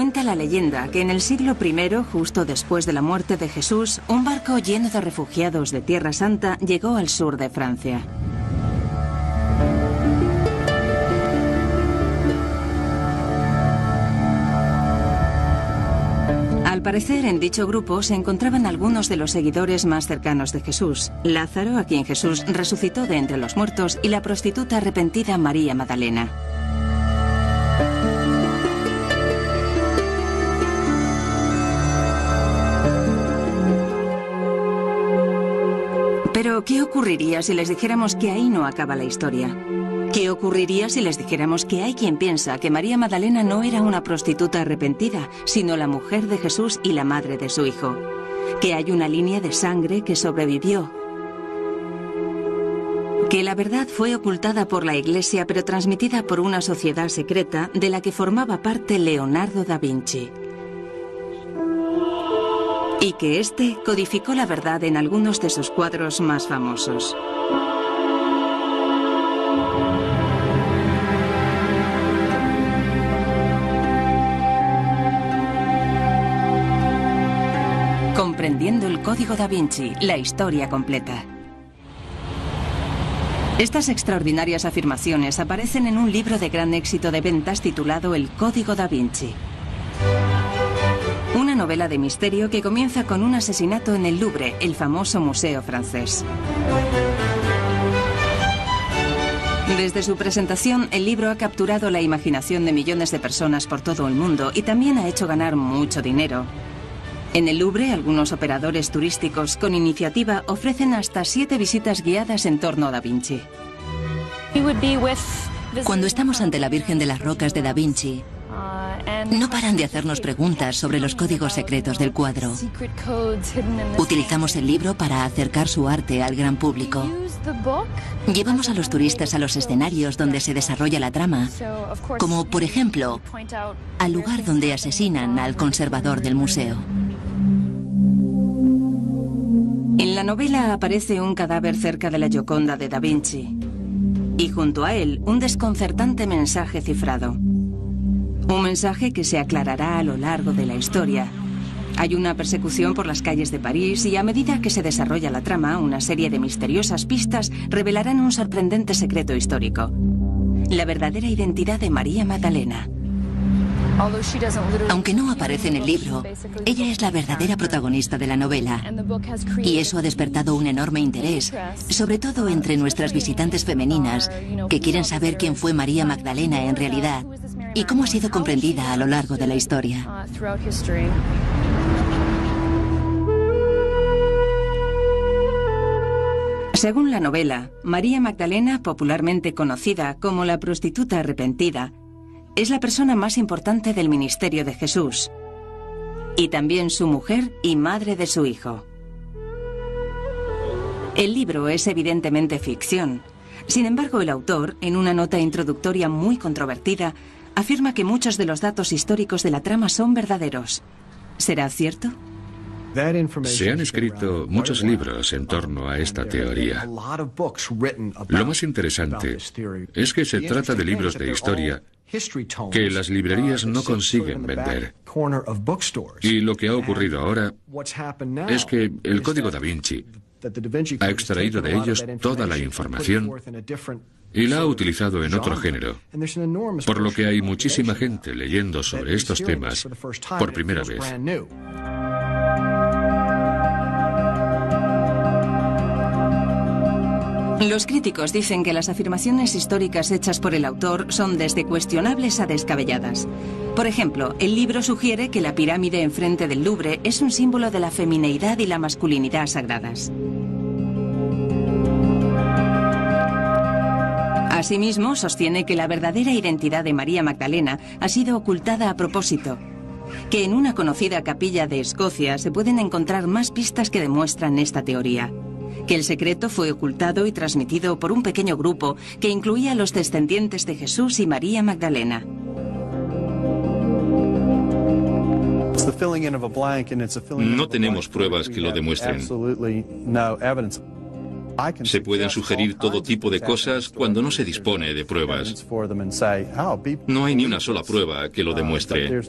Cuenta la leyenda que en el siglo I, justo después de la muerte de Jesús, un barco lleno de refugiados de Tierra Santa llegó al sur de Francia. Al parecer, en dicho grupo se encontraban algunos de los seguidores más cercanos de Jesús: Lázaro, a quien Jesús resucitó de entre los muertos, y la prostituta arrepentida María Magdalena. Pero, ¿qué ocurriría si les dijéramos que ahí no acaba la historia? ¿Qué ocurriría si les dijéramos que hay quien piensa que María Magdalena no era una prostituta arrepentida, sino la mujer de Jesús y la madre de su hijo? Que hay una línea de sangre que sobrevivió. Que la verdad fue ocultada por la Iglesia, pero transmitida por una sociedad secreta de la que formaba parte Leonardo da Vinci. Y que éste codificó la verdad en algunos de sus cuadros más famosos. Comprendiendo el Código da Vinci, la historia completa. Estas extraordinarias afirmaciones aparecen en un libro de gran éxito de ventas titulado El Código da Vinci. Una novela de misterio que comienza con un asesinato en el Louvre, el famoso museo francés. Desde su presentación, el libro ha capturado la imaginación de millones de personas por todo el mundo y también ha hecho ganar mucho dinero. En el Louvre, algunos operadores turísticos con iniciativa ofrecen hasta 7 visitas guiadas en torno a Da Vinci. Cuando estamos ante la Virgen de las Rocas de Da Vinci, no paran de hacernos preguntas sobre los códigos secretos del cuadro. Utilizamos el libro para acercar su arte al gran público. Llevamos a los turistas a los escenarios donde se desarrolla la trama, como por ejemplo, al lugar donde asesinan al conservador del museo. En la novela aparece un cadáver cerca de la Gioconda de Da Vinci y junto a él un desconcertante mensaje cifrado. Un mensaje que se aclarará a lo largo de la historia. Hay una persecución por las calles de París y a medida que se desarrolla la trama, una serie de misteriosas pistas revelarán un sorprendente secreto histórico: la verdadera identidad de María Magdalena. Aunque no aparece en el libro, ella es la verdadera protagonista de la novela. Y eso ha despertado un enorme interés, sobre todo entre nuestras visitantes femeninas, que quieren saber quién fue María Magdalena en realidad y cómo ha sido comprendida a lo largo de la historia. Según la novela, María Magdalena, popularmente conocida como la prostituta arrepentida, es la persona más importante del ministerio de Jesús, y también su mujer y madre de su hijo. El libro es evidentemente ficción. Sin embargo, el autor, en una nota introductoria muy controvertida, afirma que muchos de los datos históricos de la trama son verdaderos. ¿Será cierto? Se han escrito muchos libros en torno a esta teoría. Lo más interesante es que se trata de libros de historia que las librerías no consiguen vender. Y lo que ha ocurrido ahora es que el Código da Vinci ha extraído de ellos toda la información y la ha utilizado en otro género, por lo que hay muchísima gente leyendo sobre estos temas por primera vez. Los críticos dicen que las afirmaciones históricas hechas por el autor son desde cuestionables a descabelladas. Por ejemplo, el libro sugiere que la pirámide enfrente del Louvre es un símbolo de la femineidad y la masculinidad sagradas. Asimismo, sostiene que la verdadera identidad de María Magdalena ha sido ocultada a propósito, que en una conocida capilla de Escocia se pueden encontrar más pistas que demuestran esta teoría, que el secreto fue ocultado y transmitido por un pequeño grupo que incluía a los descendientes de Jesús y María Magdalena. No tenemos pruebas que lo demuestren. Se pueden sugerir todo tipo de cosas cuando no se dispone de pruebas. No hay ni una sola prueba que lo demuestre.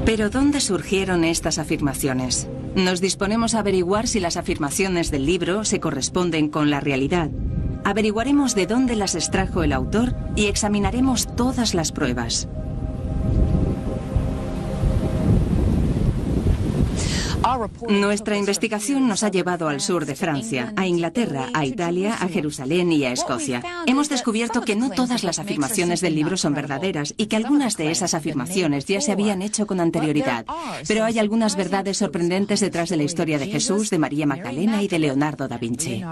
Pero ¿dónde surgieron estas afirmaciones? Nos disponemos a averiguar si las afirmaciones del libro se corresponden con la realidad. Averiguaremos de dónde las extrajo el autor y examinaremos todas las pruebas. Nuestra investigación nos ha llevado al sur de Francia, a Inglaterra, a Italia, a Jerusalén y a Escocia. Hemos descubierto que no todas las afirmaciones del libro son verdaderas y que algunas de esas afirmaciones ya se habían hecho con anterioridad. Pero hay algunas verdades sorprendentes detrás de la historia de Jesús, de María Magdalena y de Leonardo da Vinci.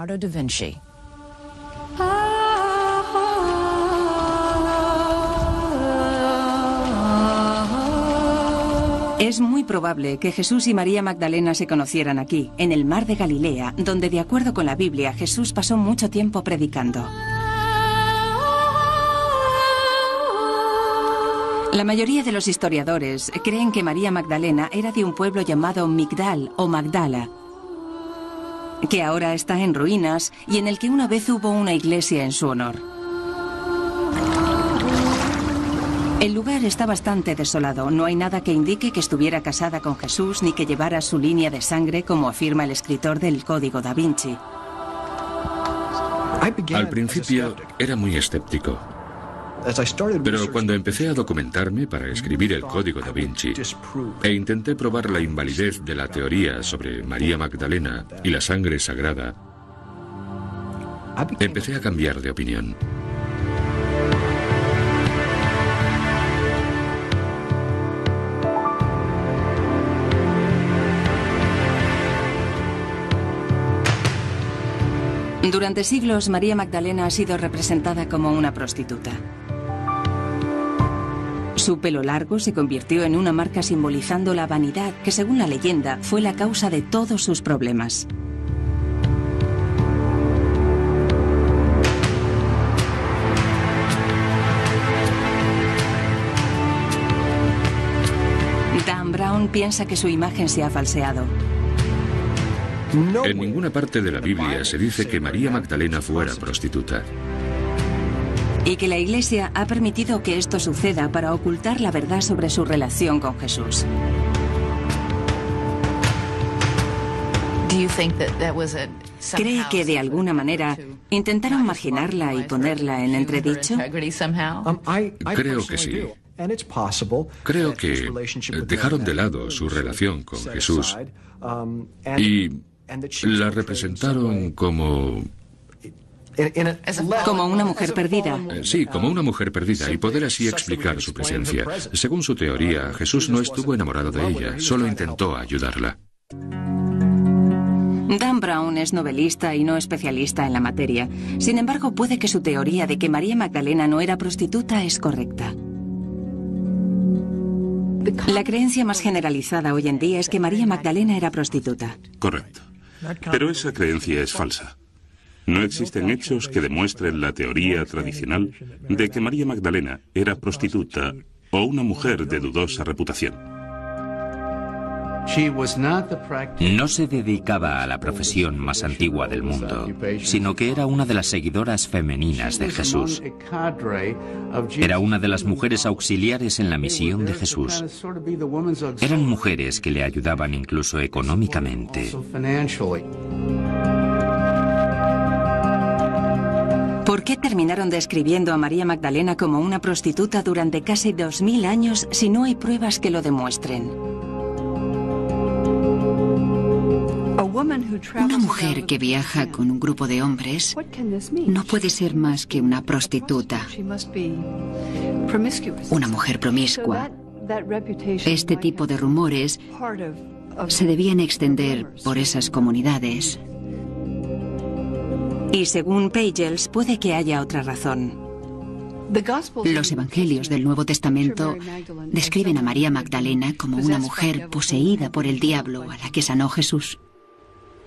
Es muy probable que Jesús y María Magdalena se conocieran aquí, en el mar de Galilea, donde, de acuerdo con la Biblia, Jesús pasó mucho tiempo predicando. La mayoría de los historiadores creen que María Magdalena era de un pueblo llamado Migdal o Magdala, que ahora está en ruinas y en el que una vez hubo una iglesia en su honor. El lugar está bastante desolado. No hay nada que indique que estuviera casada con Jesús ni que llevara su línea de sangre, como afirma el escritor del Código da Vinci. Al principio era muy escéptico. Pero cuando empecé a documentarme para escribir el Código da Vinci e intenté probar la invalidez de la teoría sobre María Magdalena y la sangre sagrada, empecé a cambiar de opinión. Durante siglos, María Magdalena ha sido representada como una prostituta. Su pelo largo se convirtió en una marca simbolizando la vanidad que, según la leyenda, fue la causa de todos sus problemas. Dan Brown piensa que su imagen se ha falseado. En ninguna parte de la Biblia se dice que María Magdalena fuera prostituta. Y que la Iglesia ha permitido que esto suceda para ocultar la verdad sobre su relación con Jesús. ¿Cree que de alguna manera intentaron marginarla y ponerla en entredicho? Creo que sí. Creo que dejaron de lado su relación con Jesús y la representaron como una mujer perdida. Sí, como una mujer perdida, y poder así explicar su presencia. Según su teoría, Jesús no estuvo enamorado de ella, solo intentó ayudarla. Dan Brown es novelista y no especialista en la materia. Sin embargo, puede que su teoría de que María Magdalena no era prostituta es correcta. La creencia más generalizada hoy en día es que María Magdalena era prostituta. Correcto. Pero esa creencia es falsa. No existen hechos que demuestren la teoría tradicional de que María Magdalena era prostituta o una mujer de dudosa reputación. No se dedicaba a la profesión más antigua del mundo, sino que era una de las seguidoras femeninas de Jesús. Era una de las mujeres auxiliares en la misión de Jesús. Eran mujeres que le ayudaban incluso económicamente. ¿Por qué terminaron describiendo a María Magdalena como una prostituta durante casi 2000 años si no hay pruebas que lo demuestren? Una mujer que viaja con un grupo de hombres no puede ser más que una prostituta, una mujer promiscua. Este tipo de rumores se debían extender por esas comunidades. Y según Pagels, puede que haya otra razón. Los evangelios del Nuevo Testamento describen a María Magdalena como una mujer poseída por el diablo a la que sanó Jesús.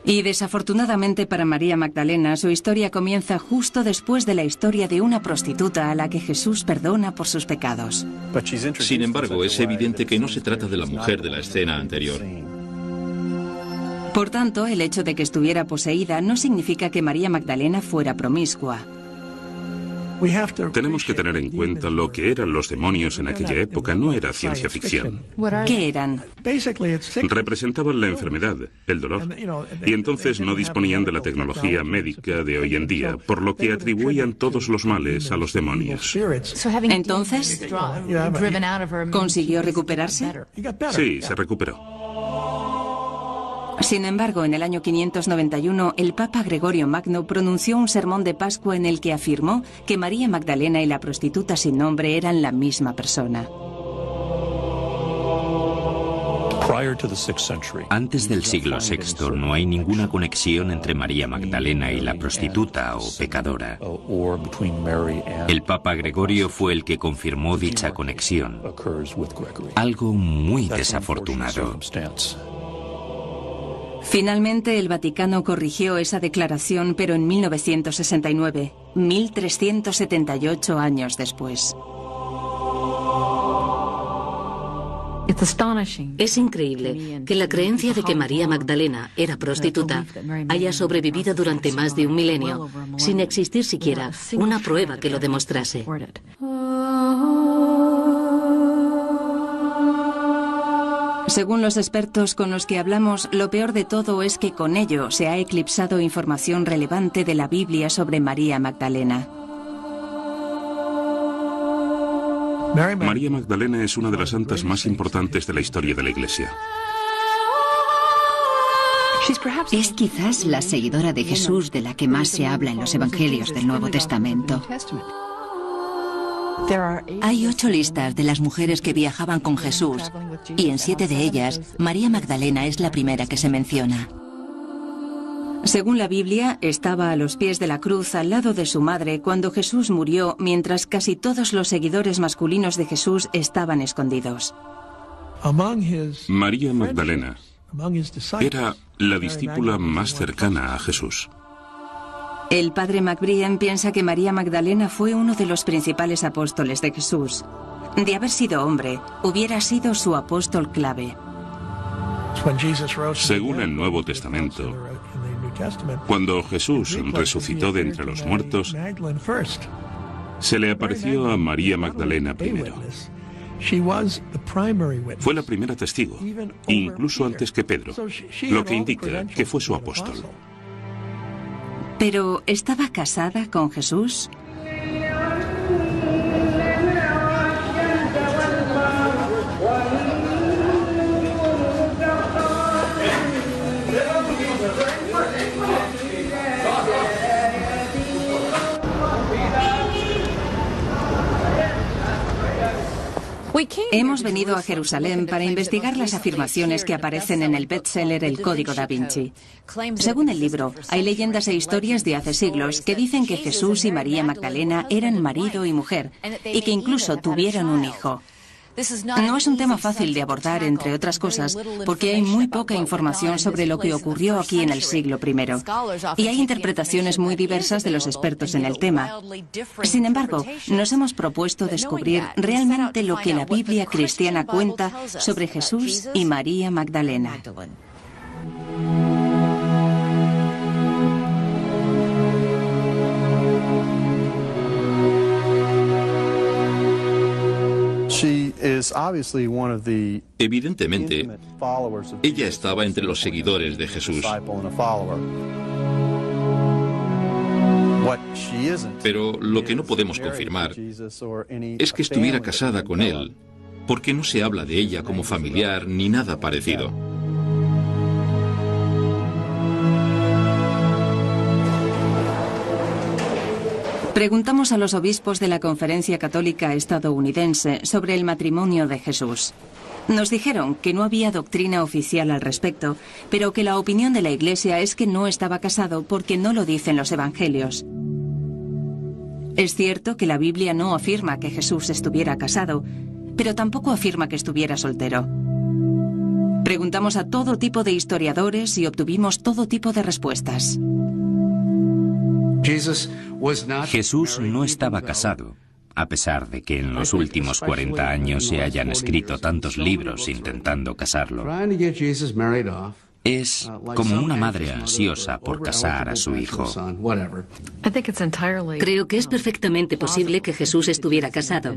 Y desafortunadamente para María Magdalena, su historia comienza justo después de la historia de una prostituta a la que Jesús perdona por sus pecados. Sin embargo, es evidente que no se trata de la mujer de la escena anterior. Por tanto, el hecho de que estuviera poseída no significa que María Magdalena fuera promiscua. Tenemos que tener en cuenta lo que eran los demonios en aquella época. No era ciencia ficción. ¿Qué eran? Representaban la enfermedad, el dolor. Y entonces no disponían de la tecnología médica de hoy en día, por lo que atribuían todos los males a los demonios. Entonces, ¿consiguió recuperarse? Sí, se recuperó. Sin embargo, en el año 591, el Papa Gregorio Magno pronunció un sermón de Pascua en el que afirmó que María Magdalena y la prostituta sin nombre eran la misma persona. Antes del siglo VI no hay ninguna conexión entre María Magdalena y la prostituta o pecadora. El Papa Gregorio fue el que confirmó dicha conexión. Algo muy desafortunado. Finalmente, el Vaticano corrigió esa declaración, pero en 1969, 1378 años después. Es increíble que la creencia de que María Magdalena era prostituta haya sobrevivido durante más de un milenio, sin existir siquiera una prueba que lo demostrase. Según los expertos con los que hablamos, lo peor de todo es que con ello se ha eclipsado información relevante de la Biblia sobre María Magdalena. María Magdalena es una de las santas más importantes de la historia de la Iglesia. Es quizás la seguidora de Jesús de la que más se habla en los Evangelios del Nuevo Testamento. Hay 8 listas de las mujeres que viajaban con Jesús, y en 7 de ellas, María Magdalena es la primera que se menciona. Según la Biblia, estaba a los pies de la cruz al lado de su madre cuando Jesús murió, mientras casi todos los seguidores masculinos de Jesús estaban escondidos. María Magdalena era la discípula más cercana a Jesús. El padre McBrien piensa que María Magdalena fue uno de los principales apóstoles de Jesús. De haber sido hombre, hubiera sido su apóstol clave. Según el Nuevo Testamento, cuando Jesús resucitó de entre los muertos, se le apareció a María Magdalena primero. Fue la primera testigo, incluso antes que Pedro, lo que indica que fue su apóstol. ¿Pero estaba casada con Jesús? Hemos venido a Jerusalén para investigar las afirmaciones que aparecen en el bestseller El Código da Vinci. Según el libro, hay leyendas e historias de hace siglos que dicen que Jesús y María Magdalena eran marido y mujer, y que incluso tuvieron un hijo. No es un tema fácil de abordar, entre otras cosas, porque hay muy poca información sobre lo que ocurrió aquí en el siglo I. Y hay interpretaciones muy diversas de los expertos en el tema. Sin embargo, nos hemos propuesto descubrir realmente lo que la Biblia cristiana cuenta sobre Jesús y María Magdalena. Evidentemente, ella estaba entre los seguidores de Jesús. Pero lo que no podemos confirmar es que estuviera casada con él, porque no se habla de ella como familiar ni nada parecido. Preguntamos a los obispos de la Conferencia Católica Estadounidense sobre el matrimonio de Jesús. Nos dijeron que no había doctrina oficial al respecto, pero que la opinión de la Iglesia es que no estaba casado porque no lo dicen los Evangelios. Es cierto que la Biblia no afirma que Jesús estuviera casado, pero tampoco afirma que estuviera soltero. Preguntamos a todo tipo de historiadores y obtuvimos todo tipo de respuestas. Jesús no estaba casado, a pesar de que en los últimos 40 años se hayan escrito tantos libros intentando casarlo. Es como una madre ansiosa por casar a su hijo. Creo que es perfectamente posible que Jesús estuviera casado.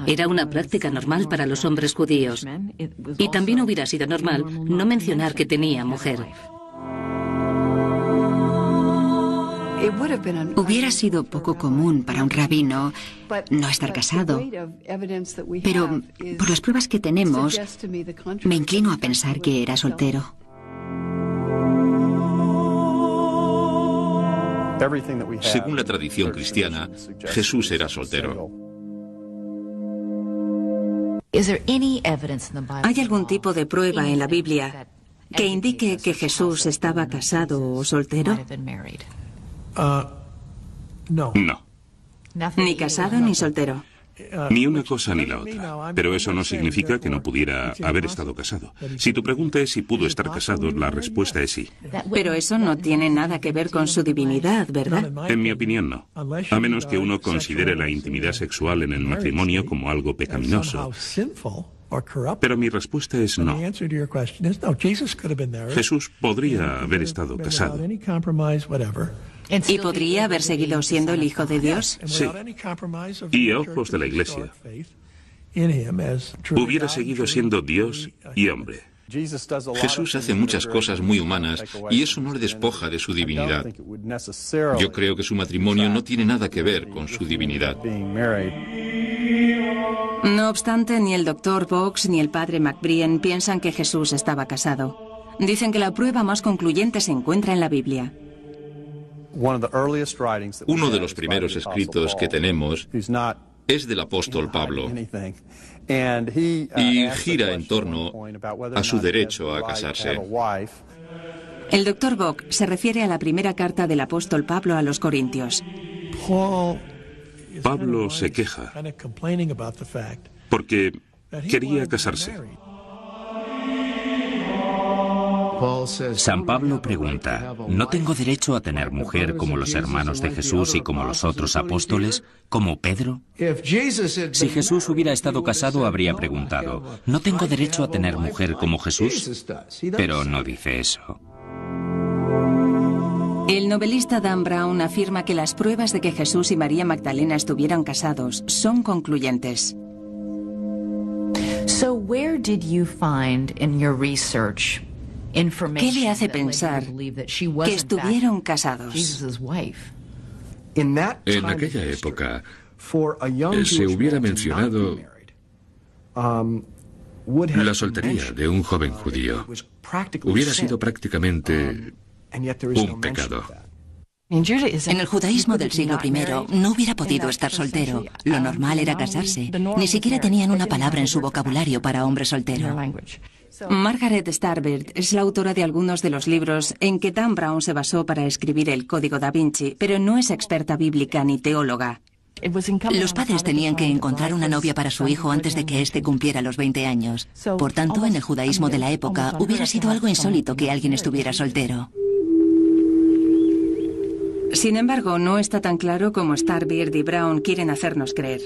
Era una práctica normal para los hombres judíos. Y también hubiera sido normal no mencionar que tenía mujer. Hubiera sido poco común para un rabino no estar casado, pero por las pruebas que tenemos, me inclino a pensar que era soltero. Según la tradición cristiana, Jesús era soltero. ¿Hay algún tipo de prueba en la Biblia que indique que Jesús estaba casado o soltero? No. Ni casado ni soltero. Ni una cosa ni la otra. Pero eso no significa que no pudiera haber estado casado. Si tu pregunta es si pudo estar casado, la respuesta es sí. Pero eso no tiene nada que ver con su divinidad, ¿verdad? En mi opinión, no. A menos que uno considere la intimidad sexual en el matrimonio como algo pecaminoso. Pero mi respuesta es no. Jesús podría haber estado casado. ¿Y podría haber seguido siendo el Hijo de Dios? Sí. Y a ojos de la Iglesia, hubiera seguido siendo Dios y hombre. Jesús hace muchas cosas muy humanas y eso no le despoja de su divinidad. Yo creo que su matrimonio no tiene nada que ver con su divinidad. No obstante, ni el Dr. Box ni el padre McBrien piensan que Jesús estaba casado. Dicen que la prueba más concluyente se encuentra en la Biblia. Uno de los primeros escritos que tenemos es del apóstol Pablo y gira en torno a su derecho a casarse. El Dr. Bock se refiere a la primera carta del apóstol Pablo a los Corintios. Pablo se queja porque quería casarse. San Pablo pregunta, ¿no tengo derecho a tener mujer como los hermanos de Jesús y como los otros apóstoles, como Pedro? Si Jesús hubiera estado casado, habría preguntado, ¿no tengo derecho a tener mujer como Jesús? Pero no dice eso. El novelista Dan Brown afirma que las pruebas de que Jesús y María Magdalena estuvieran casados son concluyentes. So where did you find in your research ¿Qué le hace pensar que estuvieron casados? En aquella época, se hubiera mencionado la soltería de un joven judío. Hubiera sido prácticamente un pecado. En el judaísmo del siglo I no hubiera podido estar soltero. Lo normal era casarse. Ni siquiera tenían una palabra en su vocabulario para hombre soltero. Margaret Starbird es la autora de algunos de los libros en que Dan Brown se basó para escribir el Código da Vinci, pero no es experta bíblica ni teóloga. Los padres tenían que encontrar una novia para su hijo antes de que éste cumpliera los 20 años. Por tanto, en el judaísmo de la época, hubiera sido algo insólito que alguien estuviera soltero. Sin embargo, no está tan claro como Starbird y Brown quieren hacernos creer.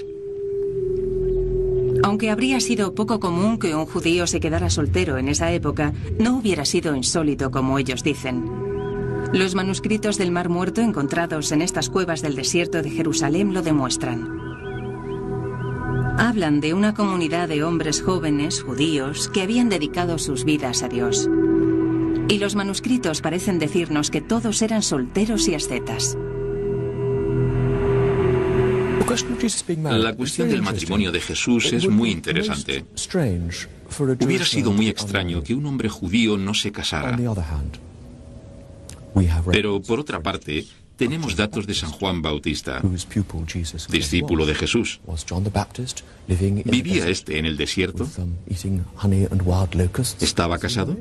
Aunque habría sido poco común que un judío se quedara soltero en esa época, no hubiera sido insólito como ellos dicen. Los manuscritos del Mar Muerto encontrados en estas cuevas del desierto de Jerusalén lo demuestran. Hablan de una comunidad de hombres jóvenes, judíos, que habían dedicado sus vidas a Dios. Y los manuscritos parecen decirnos que todos eran solteros y ascetas. La cuestión del matrimonio de Jesús es muy interesante. Hubiera sido muy extraño que un hombre judío no se casara. Pero, por otra parte, tenemos datos de San Juan Bautista, discípulo de Jesús. ¿Vivía este en el desierto? ¿Estaba casado?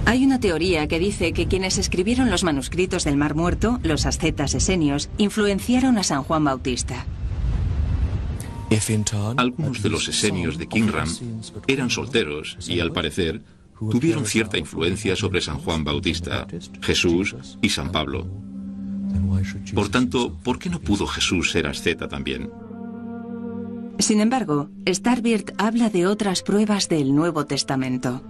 Hay una teoría que dice que quienes escribieron los manuscritos del Mar Muerto, los ascetas esenios, influenciaron a San Juan Bautista. Algunos de los esenios de Qumran eran solteros y, al parecer, tuvieron cierta influencia sobre San Juan Bautista, Jesús y San Pablo. Por tanto, ¿por qué no pudo Jesús ser asceta también? Sin embargo, Starbird habla de otras pruebas del Nuevo Testamento.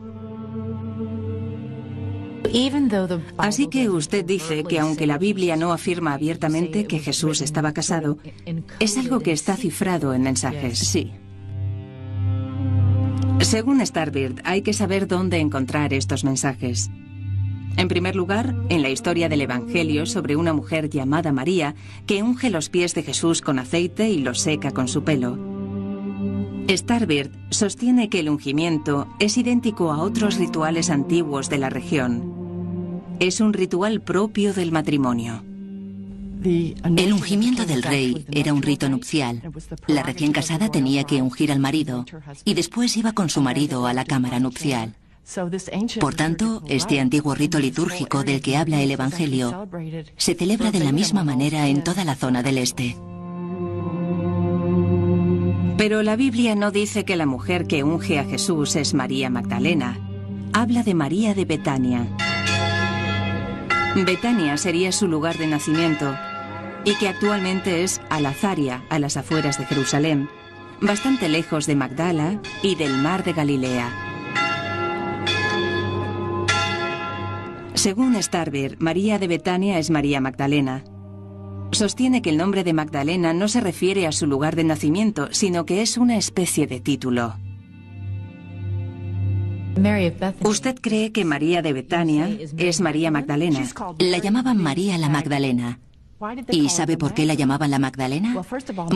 Así que usted dice que aunque la Biblia no afirma abiertamente que Jesús estaba casado, es algo que está cifrado en mensajes. Sí. Según Starbird, hay que saber dónde encontrar estos mensajes. En primer lugar, en la historia del Evangelio sobre una mujer llamada María que unge los pies de Jesús con aceite y los seca con su pelo. Starbird sostiene que el ungimiento es idéntico a otros rituales antiguos de la región. Es un ritual propio del matrimonio. El ungimiento del rey era un rito nupcial. La recién casada tenía que ungir al marido y después iba con su marido a la cámara nupcial. Por tanto, este antiguo rito litúrgico del que habla el Evangelio se celebra de la misma manera en toda la zona del este. Pero la Biblia no dice que la mujer que unge a Jesús es María Magdalena. Habla de María de Betania. Betania sería su lugar de nacimiento y que actualmente es Al-Azaria, a las afueras de Jerusalén, bastante lejos de Magdala y del mar de Galilea. Según Starbird, María de Betania es María Magdalena. Sostiene que el nombre de Magdalena no se refiere a su lugar de nacimiento, sino que es una especie de título. ¿Usted cree que María de Betania es María Magdalena? La llamaban María la Magdalena. ¿Y sabe por qué la llamaban la Magdalena?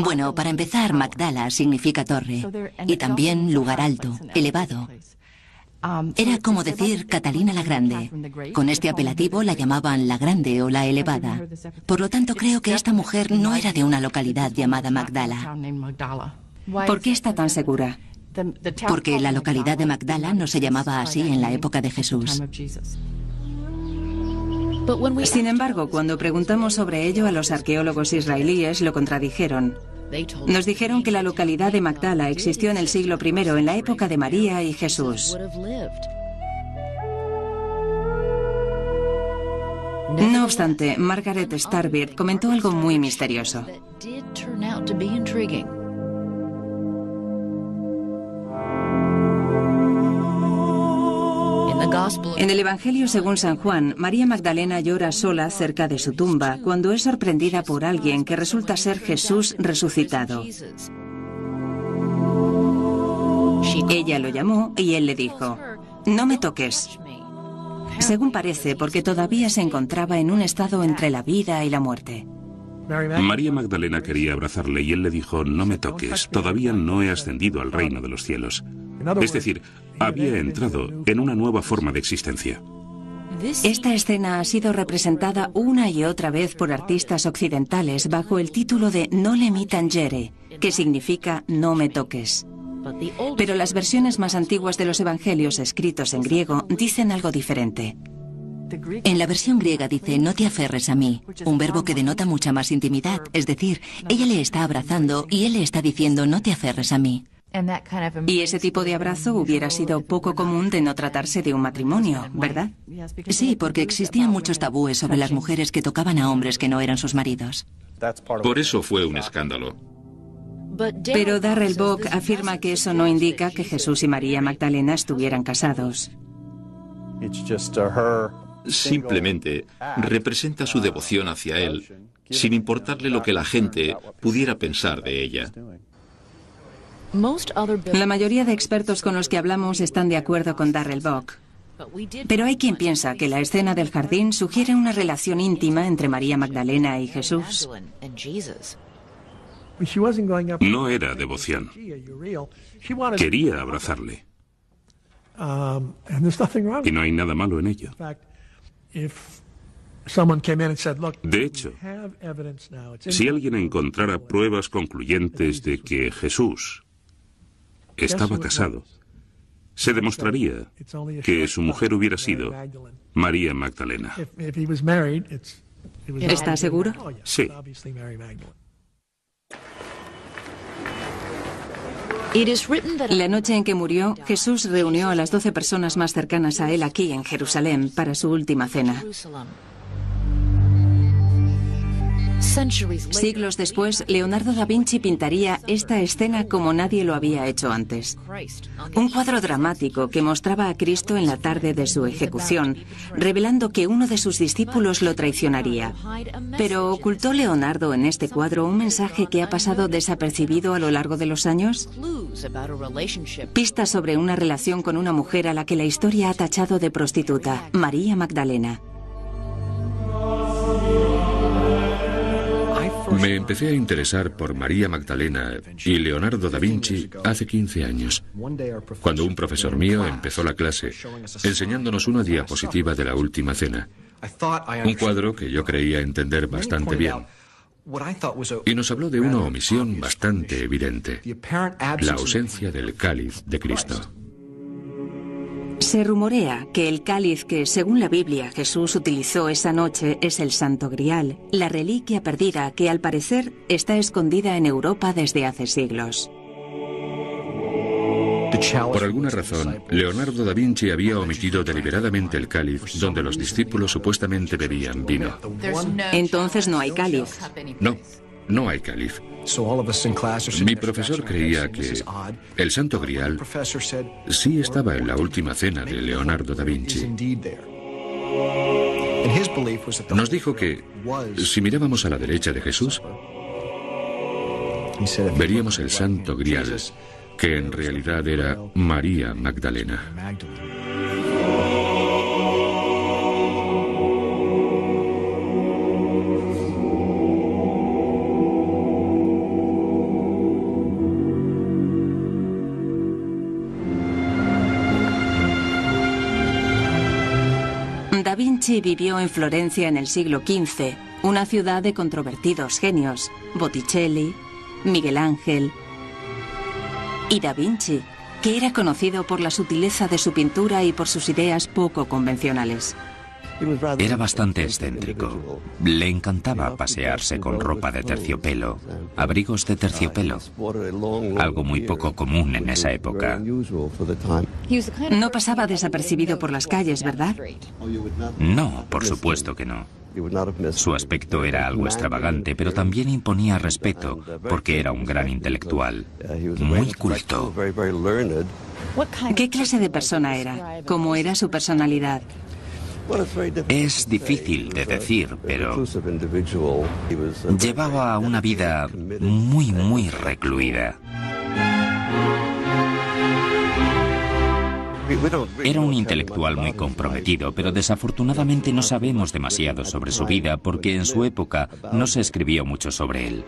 Bueno, para empezar, Magdala significa torre y también lugar alto, elevado. Era como decir Catalina la Grande. Con este apelativo la llamaban la Grande o la Elevada. Por lo tanto, creo que esta mujer no era de una localidad llamada Magdala. ¿Por qué está tan segura? Porque la localidad de Magdala no se llamaba así en la época de Jesús. Sin embargo, cuando preguntamos sobre ello a los arqueólogos israelíes, lo contradijeron. Nos dijeron que la localidad de Magdala existió en el siglo I, en la época de María y Jesús. No obstante, Margaret Starbird comentó algo muy misterioso. En el Evangelio según San Juan, María Magdalena llora sola cerca de su tumba cuando es sorprendida por alguien que resulta ser Jesús resucitado. Ella lo llamó y él le dijo: "No me toques". Según parece, porque todavía se encontraba en un estado entre la vida y la muerte. María Magdalena quería abrazarle y él le dijo: "No me toques, todavía no he ascendido al reino de los cielos". Es decir, había entrado en una nueva forma de existencia. Esta escena ha sido representada una y otra vez por artistas occidentales bajo el título de "No mi tangere", que significa "no me toques". Pero las versiones más antiguas de los evangelios escritos en griego dicen algo diferente. En la versión griega dice "no te aferres a mí", un verbo que denota mucha más intimidad, es decir, ella le está abrazando y él le está diciendo "no te aferres a mí". Y ese tipo de abrazo hubiera sido poco común de no tratarse de un matrimonio, ¿verdad? Sí, porque existían muchos tabúes sobre las mujeres que tocaban a hombres que no eran sus maridos. Por eso fue un escándalo. Pero Darrell Bock afirma que eso no indica que Jesús y María Magdalena estuvieran casados. Simplemente representa su devoción hacia él, sin importarle lo que la gente pudiera pensar de ella. La mayoría de expertos con los que hablamos están de acuerdo con Darrell Bock. Pero hay quien piensa que la escena del jardín sugiere una relación íntima entre María Magdalena y Jesús. No era devoción. Quería abrazarle. Y no hay nada malo en ello. De hecho, si alguien encontrara pruebas concluyentes de que Jesús estaba casado, se demostraría que su mujer hubiera sido María Magdalena. ¿Está seguro? Sí. La noche en que murió, Jesús reunió a las 12 personas más cercanas a él aquí en Jerusalén para su última cena. Siglos después, Leonardo da Vinci pintaría esta escena como nadie lo había hecho antes. Un cuadro dramático que mostraba a Cristo en la tarde de su ejecución, revelando que uno de sus discípulos lo traicionaría. Pero ¿ocultó Leonardo en este cuadro un mensaje que ha pasado desapercibido a lo largo de los años? Pistas sobre una relación con una mujer a la que la historia ha tachado de prostituta, María Magdalena. Me empecé a interesar por María Magdalena y Leonardo da Vinci hace 15 años, cuando un profesor mío empezó la clase enseñándonos una diapositiva de la Última Cena, un cuadro que yo creía entender bastante bien, y nos habló de una omisión bastante evidente, la ausencia del cáliz de Cristo. Se rumorea que el cáliz que, según la Biblia, Jesús utilizó esa noche es el Santo Grial, la reliquia perdida que, al parecer, está escondida en Europa desde hace siglos. Por alguna razón, Leonardo da Vinci había omitido deliberadamente el cáliz donde los discípulos supuestamente bebían vino. Entonces no hay cáliz. No hay cáliz. Mi profesor creía que el Santo Grial sí estaba en la Última Cena de Leonardo da Vinci. Nos dijo que si mirábamos a la derecha de Jesús, veríamos el Santo Grial, que en realidad era María Magdalena. Da Vinci vivió en Florencia en el siglo XV, una ciudad de controvertidos genios, Botticelli, Miguel Ángel y Da Vinci, que era conocido por la sutileza de su pintura y por sus ideas poco convencionales. Era bastante excéntrico. Le encantaba pasearse con ropa de terciopelo, abrigos de terciopelo, algo muy poco común en esa época. No pasaba desapercibido por las calles, ¿verdad? No, por supuesto que no. Su aspecto era algo extravagante, pero también imponía respeto, porque era un gran intelectual, muy culto. ¿Qué clase de persona era? ¿Cómo era su personalidad? Es difícil de decir, pero llevaba una vida muy recluida. Era un intelectual muy comprometido, pero desafortunadamente no sabemos demasiado sobre su vida porque en su época no se escribió mucho sobre él.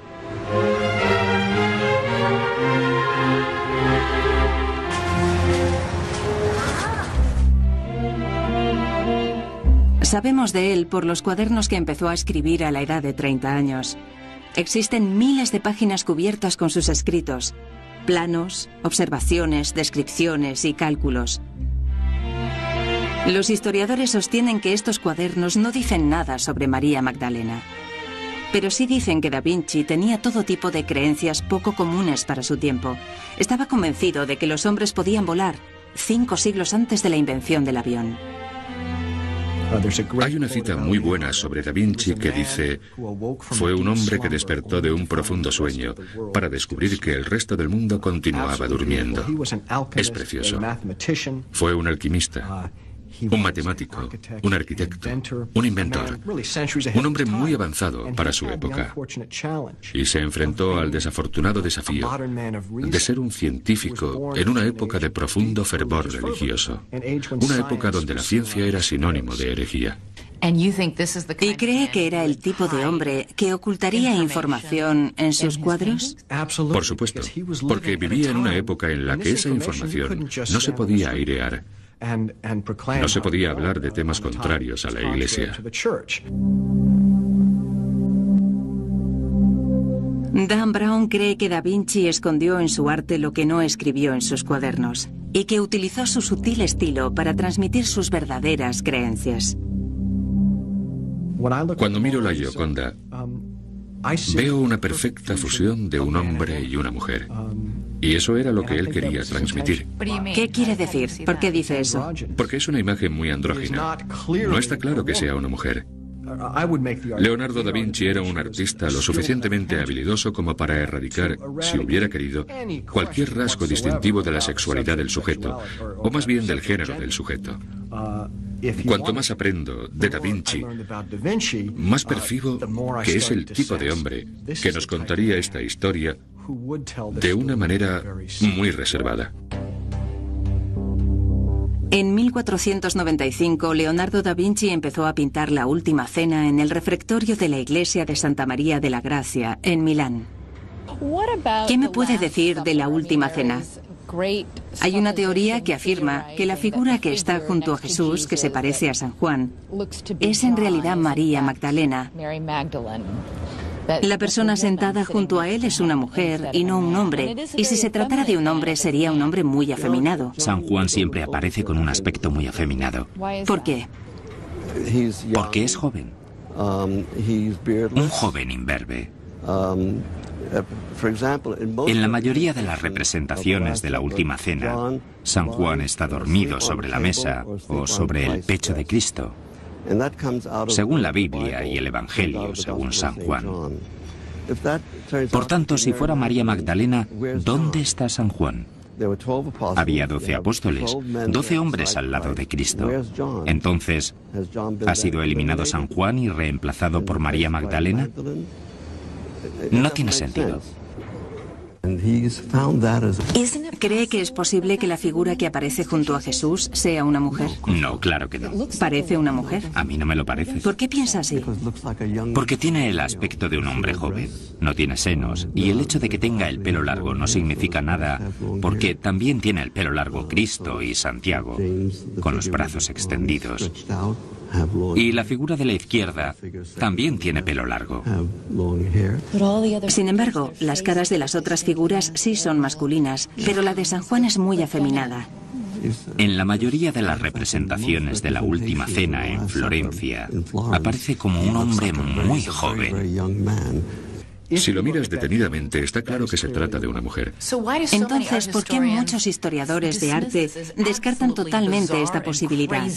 Sabemos de él por los cuadernos que empezó a escribir a la edad de 30 años. Existen miles de páginas cubiertas con sus escritos, planos, observaciones, descripciones y cálculos. Los historiadores sostienen que estos cuadernos no dicen nada sobre María Magdalena, pero sí dicen que Da Vinci tenía todo tipo de creencias poco comunes para su tiempo. Estaba convencido de que los hombres podían volar 5 siglos antes de la invención del avión. Hay una cita muy buena sobre Da Vinci que dice: fue un hombre que despertó de un profundo sueño para descubrir que el resto del mundo continuaba durmiendo. Es precioso. Fue un alquimista, un matemático, un arquitecto, un inventor, un hombre muy avanzado para su época. Y se enfrentó al desafortunado desafío de ser un científico en una época de profundo fervor religioso, una época donde la ciencia era sinónimo de herejía. ¿Y cree que era el tipo de hombre que ocultaría información en sus cuadros? Por supuesto, porque vivía en una época en la que esa información no se podía airear. No se podía hablar de temas contrarios a la Iglesia. Dan Brown cree que Da Vinci escondió en su arte lo que no escribió en sus cuadernos y que utilizó su sutil estilo para transmitir sus verdaderas creencias. Cuando miro la Gioconda, veo una perfecta fusión de un hombre y una mujer. Y eso era lo que él quería transmitir. ¿Qué quiere decir? ¿Por qué dice eso? Porque es una imagen muy andrógina. No está claro que sea una mujer. Leonardo da Vinci era un artista lo suficientemente habilidoso como para erradicar, si hubiera querido, cualquier rasgo distintivo de la sexualidad del sujeto, o más bien del género del sujeto. Cuanto más aprendo de da Vinci, más percibo que es el tipo de hombre que nos contaría esta historia de una manera muy reservada. En 1495, Leonardo da Vinci empezó a pintar la Última Cena en el refectorio de la iglesia de Santa María de la Gracia, en Milán. ¿Qué me puede decir de la Última Cena? Hay una teoría que afirma que la figura que está junto a Jesús, que se parece a San Juan, es en realidad María Magdalena. La persona sentada junto a él es una mujer y no un hombre, y si se tratara de un hombre sería un hombre muy afeminado. San Juan siempre aparece con un aspecto muy afeminado. ¿Por qué? Porque es joven. Un joven imberbe. En la mayoría de las representaciones de la Última Cena, San Juan está dormido sobre la mesa o sobre el pecho de Cristo, según la Biblia y el Evangelio según San Juan. Por tanto, si fuera María Magdalena, ¿dónde está San Juan? Había 12 apóstoles, 12 hombres al lado de Cristo. Entonces, ¿ha sido eliminado San Juan y reemplazado por María Magdalena? No tiene sentido. ¿Cree que es posible que la figura que aparece junto a Jesús sea una mujer? No, claro que no. ¿Parece una mujer? A mí no me lo parece. ¿Por qué piensa así? Porque tiene el aspecto de un hombre joven. No tiene senos. Y el hecho de que tenga el pelo largo no significa nada, porque también tiene el pelo largo Cristo y Santiago, con los brazos extendidos. Y la figura de la izquierda también tiene pelo largo. Sin embargo, las caras de las otras figuras sí son masculinas, pero la de San Juan es muy afeminada. En la mayoría de las representaciones de la Última Cena en Florencia, aparece como un hombre muy joven. Si lo miras detenidamente, está claro que se trata de una mujer. Entonces, ¿por qué muchos historiadores de arte descartan totalmente esta posibilidad?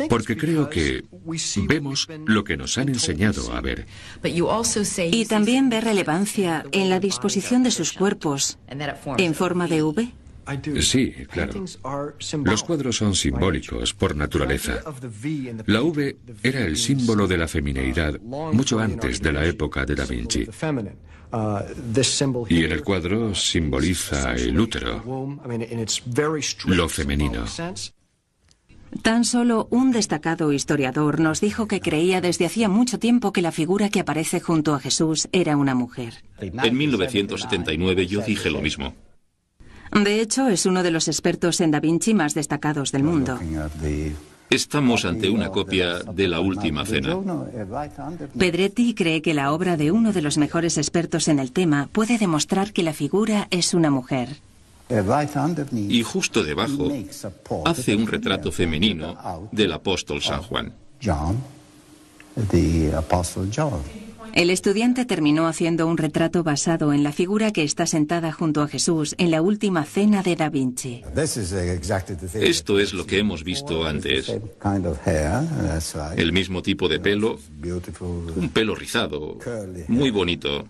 Porque creo que vemos lo que nos han enseñado a ver. Y también ve relevancia en la disposición de sus cuerpos en forma de V. Sí, claro. Los cuadros son simbólicos por naturaleza. La V era el símbolo de la femineidad mucho antes de la época de Da Vinci. Y en el cuadro simboliza el útero, lo femenino. Tan solo un destacado historiador nos dijo que creía desde hacía mucho tiempo que la figura que aparece junto a Jesús era una mujer. En 1979 yo dije lo mismo. De hecho, es uno de los expertos en Da Vinci más destacados del mundo. Estamos ante una copia de la Última Cena. Pedretti cree que la obra de uno de los mejores expertos en el tema puede demostrar que la figura es una mujer. Y justo debajo hace un retrato femenino del apóstol San Juan. El estudiante terminó haciendo un retrato basado en la figura que está sentada junto a Jesús en la Última Cena de Da Vinci. Esto es lo que hemos visto antes. El mismo tipo de pelo, un pelo rizado, muy bonito.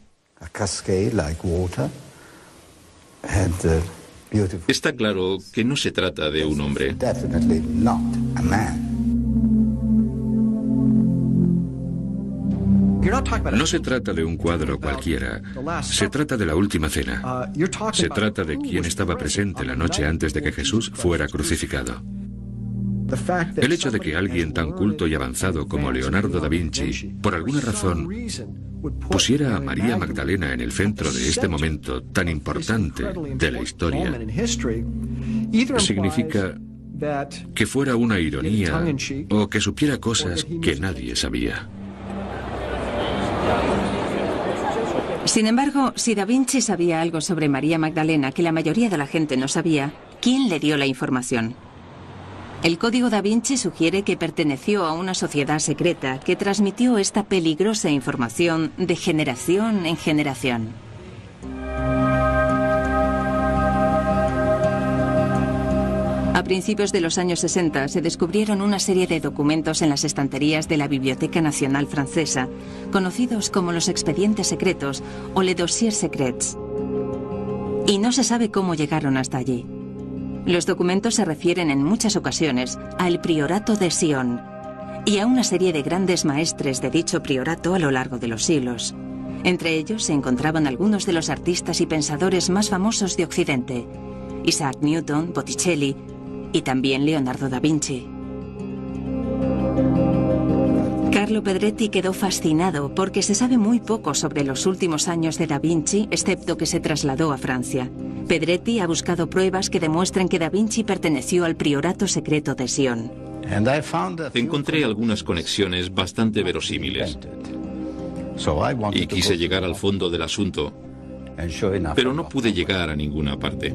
Está claro que no se trata de un hombre. No se trata de un cuadro cualquiera. Se trata de la Última Cena. Se trata de quien estaba presente la noche antes de que Jesús fuera crucificado. El hecho de que alguien tan culto y avanzado como Leonardo da Vinci, por alguna razón, pusiera a María Magdalena en el centro de este momento tan importante de la historia, significa que fuera una ironía o que supiera cosas que nadie sabía. Sin embargo, si Da Vinci sabía algo sobre María Magdalena que la mayoría de la gente no sabía, ¿quién le dio la información? El Código Da Vinci sugiere que perteneció a una sociedad secreta que transmitió esta peligrosa información de generación en generación. A principios de los años 60 se descubrieron una serie de documentos en las estanterías de la Biblioteca Nacional Francesa, conocidos como los expedientes secretos o les dossiers secrets. Y no se sabe cómo llegaron hasta allí. Los documentos se refieren en muchas ocasiones al priorato de Sion y a una serie de grandes maestres de dicho priorato a lo largo de los siglos. Entre ellos se encontraban algunos de los artistas y pensadores más famosos de Occidente: Isaac Newton, Botticelli y también Leonardo da Vinci. Carlo Pedretti quedó fascinado porque se sabe muy poco sobre los últimos años de da Vinci, excepto que se trasladó a Francia. Pedretti ha buscado pruebas que demuestren que da Vinci perteneció al priorato secreto de Sion. Encontré algunas conexiones bastante verosímiles y quise llegar al fondo del asunto, pero no pude llegar a ninguna parte.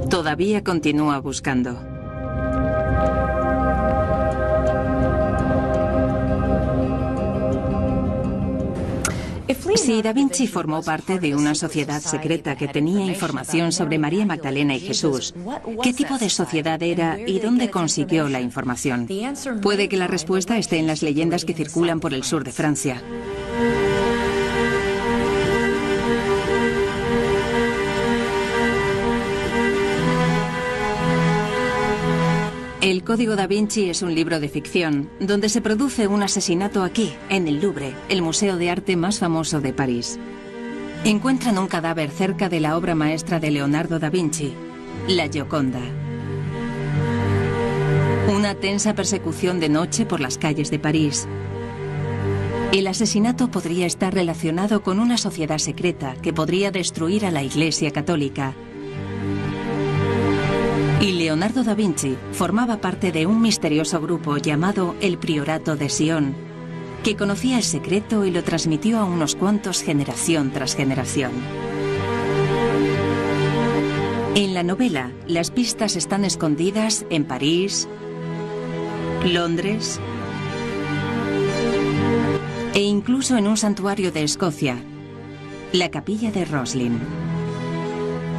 Todavía continúa buscando. Si Da Vinci formó parte de una sociedad secreta que tenía información sobre María Magdalena y Jesús, ¿qué tipo de sociedad era y dónde consiguió la información? Puede que la respuesta esté en las leyendas que circulan por el sur de Francia. El Código da Vinci es un libro de ficción, donde se produce un asesinato aquí, en el Louvre, el museo de arte más famoso de París. Encuentran un cadáver cerca de la obra maestra de Leonardo da Vinci, la Gioconda. Una tensa persecución de noche por las calles de París. El asesinato podría estar relacionado con una sociedad secreta que podría destruir a la Iglesia Católica. Y Leonardo da Vinci formaba parte de un misterioso grupo llamado el Priorato de Sion, que conocía el secreto y lo transmitió a unos cuantos generación tras generación. En la novela, las pistas están escondidas en París, Londres e incluso en un santuario de Escocia, la Capilla de Roslin.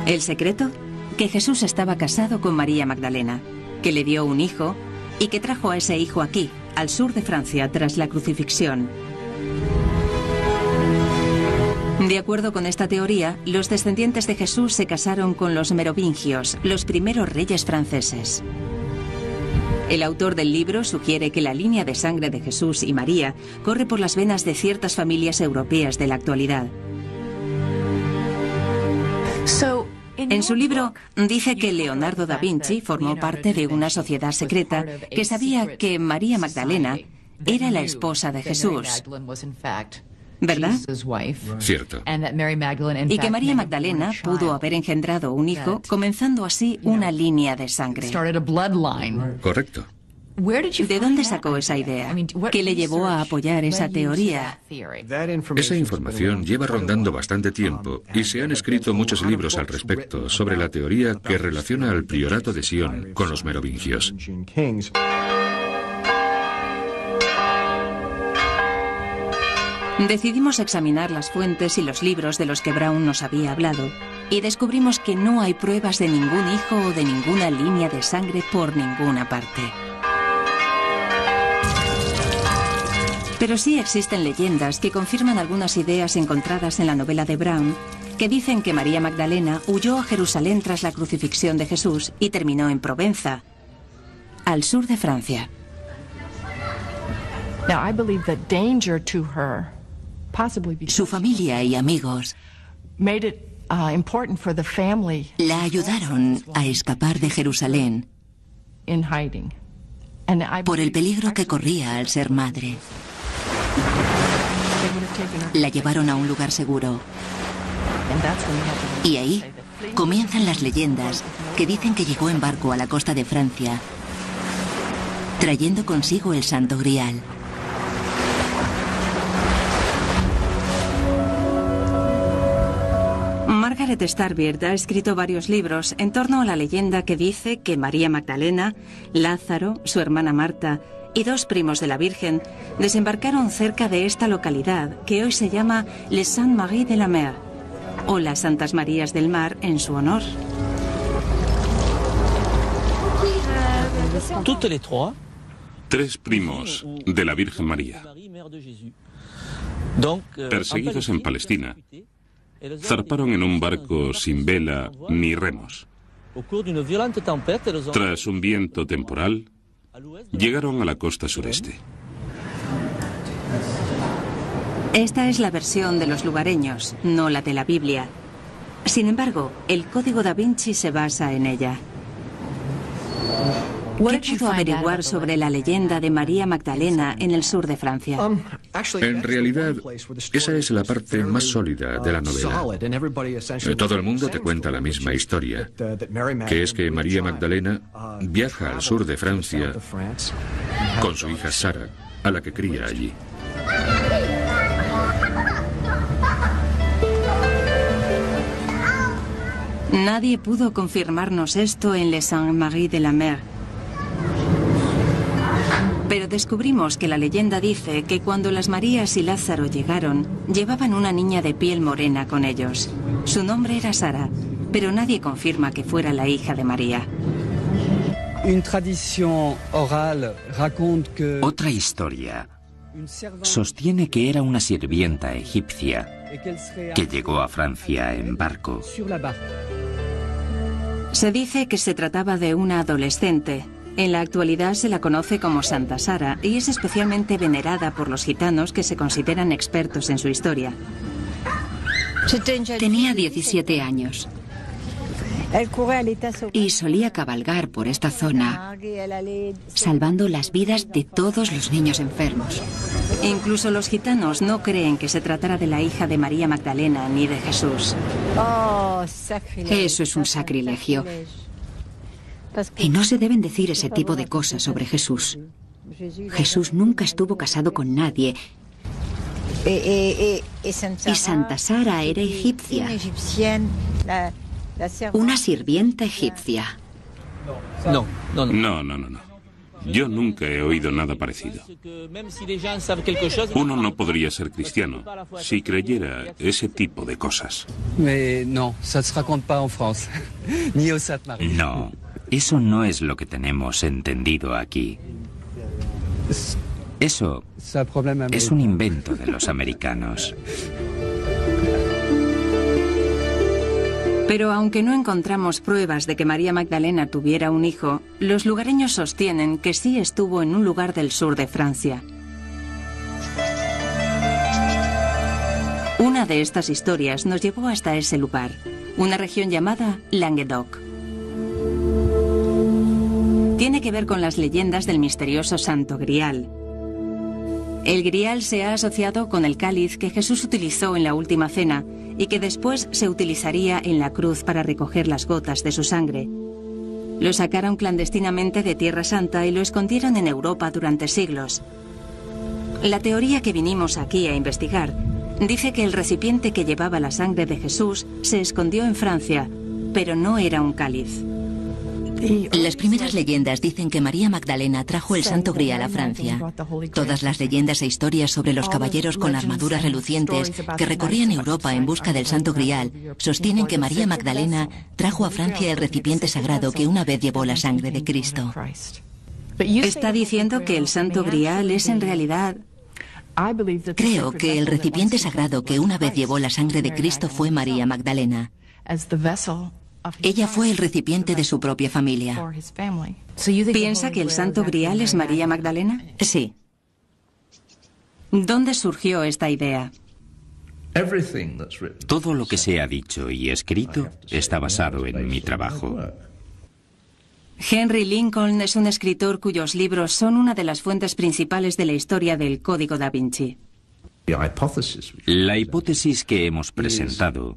¿El secreto? Que Jesús estaba casado con María Magdalena, que le dio un hijo y que trajo a ese hijo aquí, al sur de Francia, tras la crucifixión. De acuerdo con esta teoría, los descendientes de Jesús se casaron con los merovingios, los primeros reyes franceses. El autor del libro sugiere que la línea de sangre de Jesús y María corre por las venas de ciertas familias europeas de la actualidad. En su libro dice que Leonardo da Vinci formó parte de una sociedad secreta que sabía que María Magdalena era la esposa de Jesús, ¿verdad? Cierto. Y que María Magdalena pudo haber engendrado un hijo, comenzando así una línea de sangre. Correcto. ¿De dónde sacó esa idea? ¿Qué le llevó a apoyar esa teoría? Esa información lleva rondando bastante tiempo y se han escrito muchos libros al respecto sobre la teoría que relaciona al priorato de Sion con los merovingios. Decidimos examinar las fuentes y los libros de los que Brown nos había hablado y descubrimos que no hay pruebas de ningún hijo o de ninguna línea de sangre por ninguna parte. Pero sí existen leyendas que confirman algunas ideas encontradas en la novela de Brown, que dicen que María Magdalena huyó a Jerusalén tras la crucifixión de Jesús y terminó en Provenza, al sur de Francia. Su familia y amigos la ayudaron a escapar de Jerusalén por el peligro que corría al ser madre. La llevaron a un lugar seguro. Y ahí comienzan las leyendas que dicen que llegó en barco a la costa de Francia, trayendo consigo el Santo Grial. Margaret Starbeard ha escrito varios libros en torno a la leyenda que dice que María Magdalena, Lázaro, su hermana Marta y dos primos de la Virgen desembarcaron cerca de esta localidad que hoy se llama Les Saintes Maries de la Mer, o las Santas Marías del Mar en su honor. 3 primos de la Virgen María. Perseguidos en Palestina, zarparon en un barco sin vela ni remos. Tras un viento temporal, llegaron a la costa sureste. Esta es la versión de los lugareños, no la de la Biblia. Sin embargo, el Código Da Vinci se basa en ella. ¿Qué pudo averiguar sobre la leyenda de María Magdalena en el sur de Francia? En realidad, esa es la parte más sólida de la novela. Todo el mundo te cuenta la misma historia, que es que María Magdalena viaja al sur de Francia con su hija Sara, a la que cría allí. Nadie pudo confirmarnos esto en Les Saintes-Maries de la Mer. Pero descubrimos que la leyenda dice que cuando las Marías y Lázaro llegaron, llevaban una niña de piel morena con ellos. Su nombre era Sara, pero nadie confirma que fuera la hija de María. Otra historia sostiene que era una sirvienta egipcia que llegó a Francia en barco. Se dice que se trataba de una adolescente. En la actualidad se la conoce como Santa Sara y es especialmente venerada por los gitanos que se consideran expertos en su historia. Tenía 17 años y solía cabalgar por esta zona, salvando las vidas de todos los niños enfermos. Incluso los gitanos no creen que se tratara de la hija de María Magdalena ni de Jesús. Eso es un sacrilegio. Y no se deben decir ese tipo de cosas sobre Jesús. Jesús nunca estuvo casado con nadie. Y Santa Sara era egipcia. Una sirvienta egipcia. No. Yo nunca he oído nada parecido. Uno no podría ser cristiano si creyera ese tipo de cosas. No, eso no es lo que tenemos entendido aquí. Eso es un invento de los americanos. Pero aunque no encontramos pruebas de que María Magdalena tuviera un hijo, los lugareños sostienen que sí estuvo en un lugar del sur de Francia. Una de estas historias nos llevó hasta ese lugar, una región llamada Languedoc. Tiene que ver con las leyendas del misterioso Santo Grial. El Grial se ha asociado con el cáliz que Jesús utilizó en la última cena y que después se utilizaría en la cruz para recoger las gotas de su sangre. Lo sacaron clandestinamente de Tierra Santa y lo escondieron en Europa durante siglos. La teoría que vinimos aquí a investigar dice que el recipiente que llevaba la sangre de Jesús se escondió en Francia, pero no era un cáliz. Las primeras leyendas dicen que María Magdalena trajo el Santo Grial a Francia. Todas las leyendas e historias sobre los caballeros con armaduras relucientes que recorrían Europa en busca del Santo Grial sostienen que María Magdalena trajo a Francia el recipiente sagrado que una vez llevó la sangre de Cristo. ¿Está diciendo que el Santo Grial es en realidad...? Creo que el recipiente sagrado que una vez llevó la sangre de Cristo fue María Magdalena. Ella fue el recipiente de su propia familia. ¿Piensa que el Santo Grial es María Magdalena? Sí. ¿Dónde surgió esta idea? Todo lo que se ha dicho y escrito está basado en mi trabajo. Henry Lincoln es un escritor cuyos libros son una de las fuentes principales de la historia del Código Da Vinci. La hipótesis que hemos presentado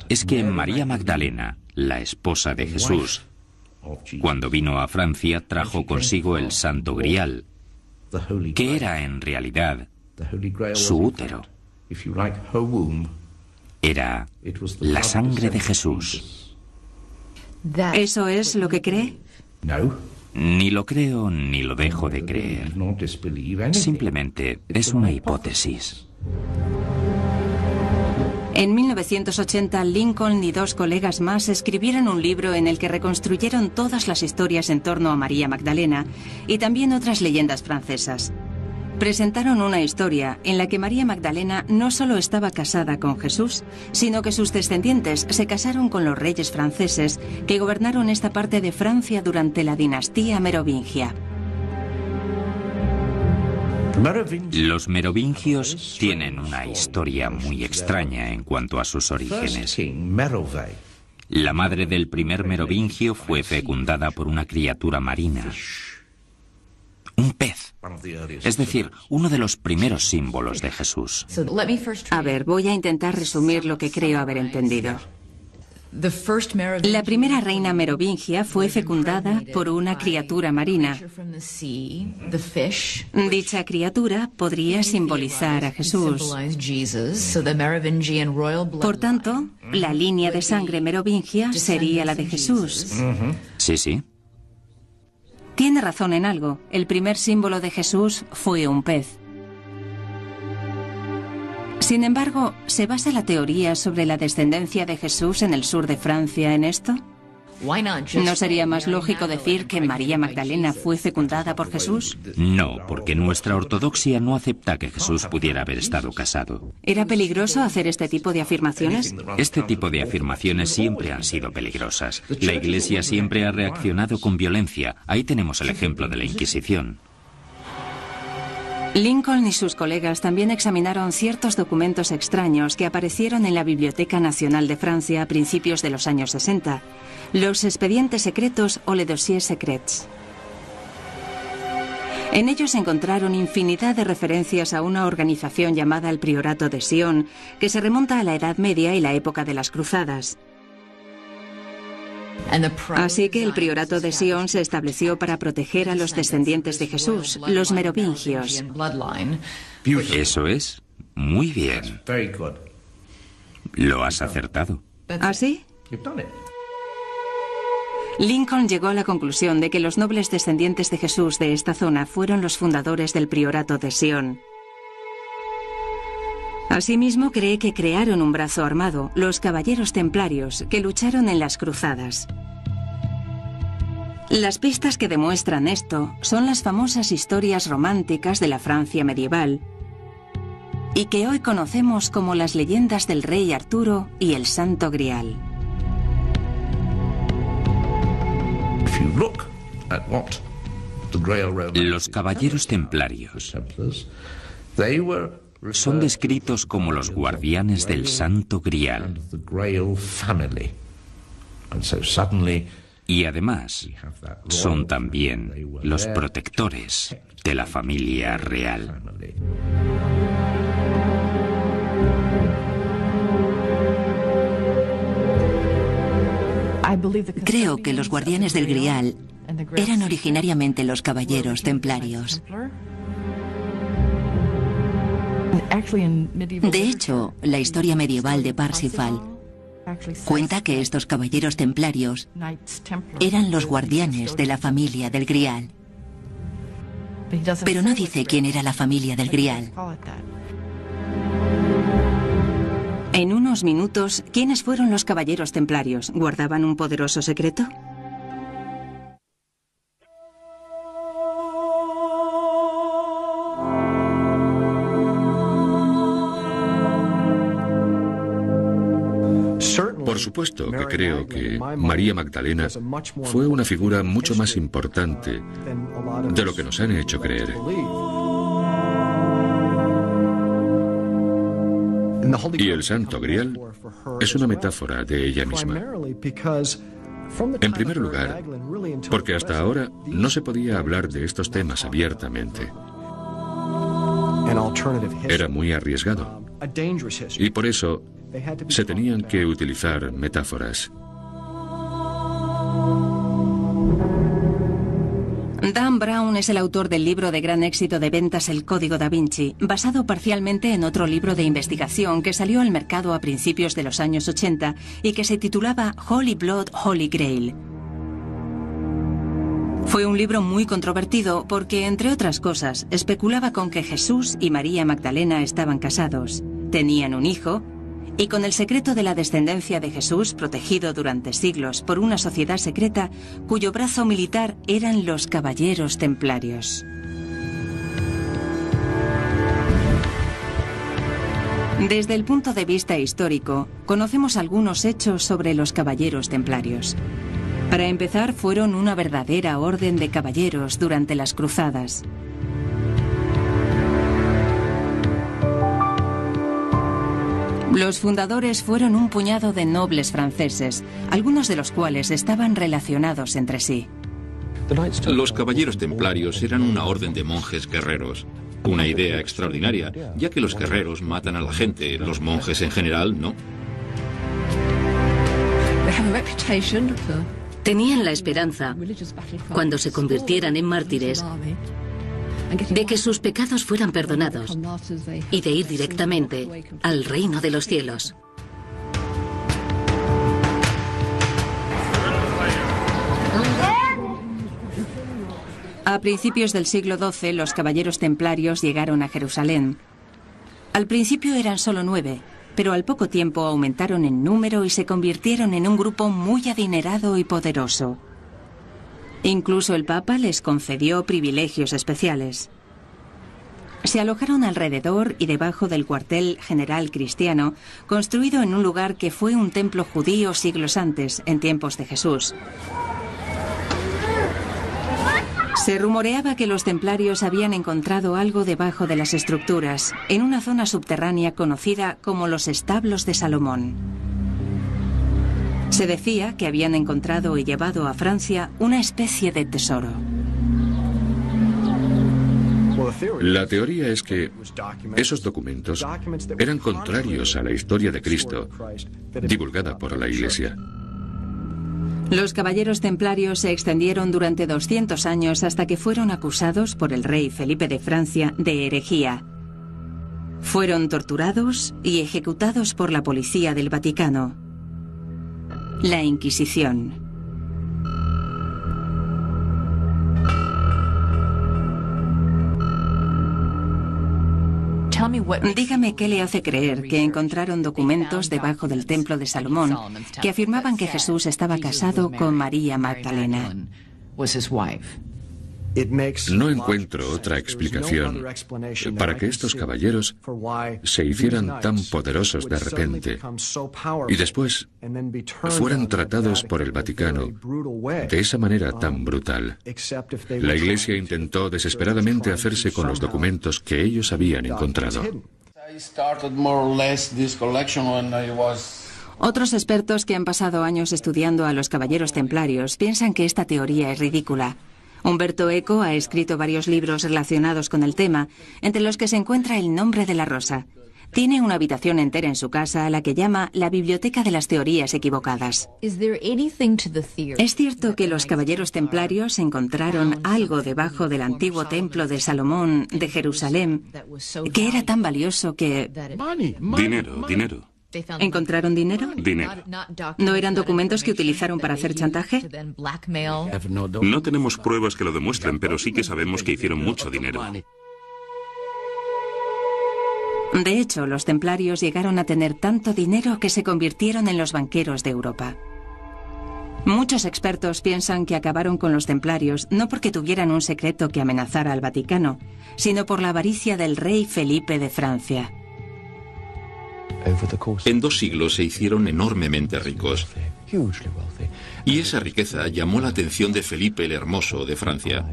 es que María Magdalena, la esposa de Jesús, cuando vino a Francia trajo consigo el Santo Grial, que era en realidad su útero. Era la sangre de Jesús. ¿Eso es lo que cree? Ni lo creo ni lo dejo de creer. Simplemente es una hipótesis. En 1980, Lincoln y 2 colegas más escribieron un libro en el que reconstruyeron todas las historias en torno a María Magdalena y también otras leyendas francesas. Presentaron una historia en la que María Magdalena no solo estaba casada con Jesús, sino que sus descendientes se casaron con los reyes franceses que gobernaron esta parte de Francia durante la dinastía merovingia. Los merovingios tienen una historia muy extraña en cuanto a sus orígenes. La madre del primer merovingio fue fecundada por una criatura marina. Un pez. Es decir, uno de los primeros símbolos de Jesús. A ver, voy a intentar resumir lo que creo haber entendido. La primera reina merovingia fue fecundada por una criatura marina. Dicha criatura podría simbolizar a Jesús. Por tanto, la línea de sangre merovingia sería la de Jesús. Sí, sí. Tiene razón en algo. El primer símbolo de Jesús fue un pez. Sin embargo, ¿se basa la teoría sobre la descendencia de Jesús en el sur de Francia en esto? ¿No sería más lógico decir que María Magdalena fue fecundada por Jesús? No, porque nuestra ortodoxia no acepta que Jesús pudiera haber estado casado. ¿Era peligroso hacer este tipo de afirmaciones? Este tipo de afirmaciones siempre han sido peligrosas. La Iglesia siempre ha reaccionado con violencia. Ahí tenemos el ejemplo de la Inquisición. Lincoln y sus colegas también examinaron ciertos documentos extraños que aparecieron en la Biblioteca Nacional de Francia a principios de los años 60, los expedientes secretos o les dossiers secrets. En ellos encontraron infinidad de referencias a una organización llamada el Priorato de Sion, que se remonta a la Edad Media y la época de las Cruzadas. Así que el Priorato de Sion se estableció para proteger a los descendientes de Jesús, los merovingios. Eso es. Muy bien. Lo has acertado. ¿Ah, sí? Lincoln llegó a la conclusión de que los nobles descendientes de Jesús de esta zona fueron los fundadores del Priorato de Sion. Asimismo, cree que crearon un brazo armado, los Caballeros Templarios, que lucharon en las Cruzadas. Las pistas que demuestran esto son las famosas historias románticas de la Francia medieval y que hoy conocemos como las leyendas del rey Arturo y el Santo Grial. Los Caballeros Templarios son descritos como los guardianes del Santo Grial. Y además, son también los protectores de la familia real. Creo que los guardianes del Grial eran originariamente los Caballeros Templarios. De hecho, la historia medieval de Parsifal cuenta que estos caballeros templarios eran los guardianes de la familia del Grial. Pero no dice quién era la familia del Grial. En unos minutos, ¿quiénes fueron los caballeros templarios? ¿Guardaban un poderoso secreto? Por supuesto que creo que María Magdalena fue una figura mucho más importante de lo que nos han hecho creer. Y el Santo Grial es una metáfora de ella misma. En primer lugar, porque hasta ahora no se podía hablar de estos temas abiertamente. Era muy arriesgado. Y por eso se tenían que utilizar metáforas. Dan Brown es el autor del libro de gran éxito de ventas El Código Da Vinci, basado parcialmente en otro libro de investigación que salió al mercado a principios de los años 80 y que se titulaba Holy Blood, Holy Grail. Fue un libro muy controvertido porque, entre otras cosas, especulaba con que Jesús y María Magdalena estaban casados, tenían un hijo Y con el secreto de la descendencia de Jesús protegido durante siglos por una sociedad secreta cuyo brazo militar eran los Caballeros Templarios. Desde el punto de vista histórico, conocemos algunos hechos sobre los Caballeros Templarios. Para empezar, fueron una verdadera orden de caballeros durante las cruzadas. Los fundadores fueron un puñado de nobles franceses, algunos de los cuales estaban relacionados entre sí. Los caballeros templarios eran una orden de monjes guerreros. Una idea extraordinaria, ya que los guerreros matan a la gente, los monjes en general no. Tenían la esperanza, cuando se convirtieran en mártires, de que sus pecados fueran perdonados y de ir directamente al reino de los cielos. A principios del siglo XII, los caballeros templarios llegaron a Jerusalén. Al principio eran solo 9, pero al poco tiempo aumentaron en número y se convirtieron en un grupo muy adinerado y poderoso. Incluso el Papa les concedió privilegios especiales. Se alojaron alrededor y debajo del cuartel general cristiano, construido en un lugar que fue un templo judío siglos antes, en tiempos de Jesús. Se rumoreaba que los templarios habían encontrado algo debajo de las estructuras, en una zona subterránea conocida como los establos de Salomón. Se decía que habían encontrado y llevado a Francia una especie de tesoro. La teoría es que esos documentos eran contrarios a la historia de Cristo, divulgada por la Iglesia. Los caballeros templarios se extendieron durante 200 años hasta que fueron acusados por el rey Felipe de Francia de herejía. Fueron torturados y ejecutados por la policía del Vaticano. La Inquisición. Dígame qué le hace creer que encontraron documentos debajo del templo de Salomón que afirmaban que Jesús estaba casado con María Magdalena. No encuentro otra explicación para que estos caballeros se hicieran tan poderosos de repente y después fueran tratados por el Vaticano de esa manera tan brutal. La Iglesia intentó desesperadamente hacerse con los documentos que ellos habían encontrado. Otros expertos que han pasado años estudiando a los caballeros templarios piensan que esta teoría es ridícula. Umberto Eco ha escrito varios libros relacionados con el tema, entre los que se encuentra El nombre de la rosa. Tiene una habitación entera en su casa a la que llama la Biblioteca de las Teorías Equivocadas. ¿Es cierto que los caballeros templarios encontraron algo debajo del antiguo templo de Salomón de Jerusalén que era tan valioso que... Dinero. ¿Encontraron dinero? Dinero. ¿No eran documentos que utilizaron para hacer chantaje? No tenemos pruebas que lo demuestren, pero sí que sabemos que hicieron mucho dinero. De hecho, los templarios llegaron a tener tanto dinero que se convirtieron en los banqueros de Europa. Muchos expertos piensan que acabaron con los templarios no porque tuvieran un secreto que amenazara al Vaticano, sino por la avaricia del rey Felipe de Francia. En 2 siglos se hicieron enormemente ricos. Y esa riqueza llamó la atención de Felipe el Hermoso de Francia.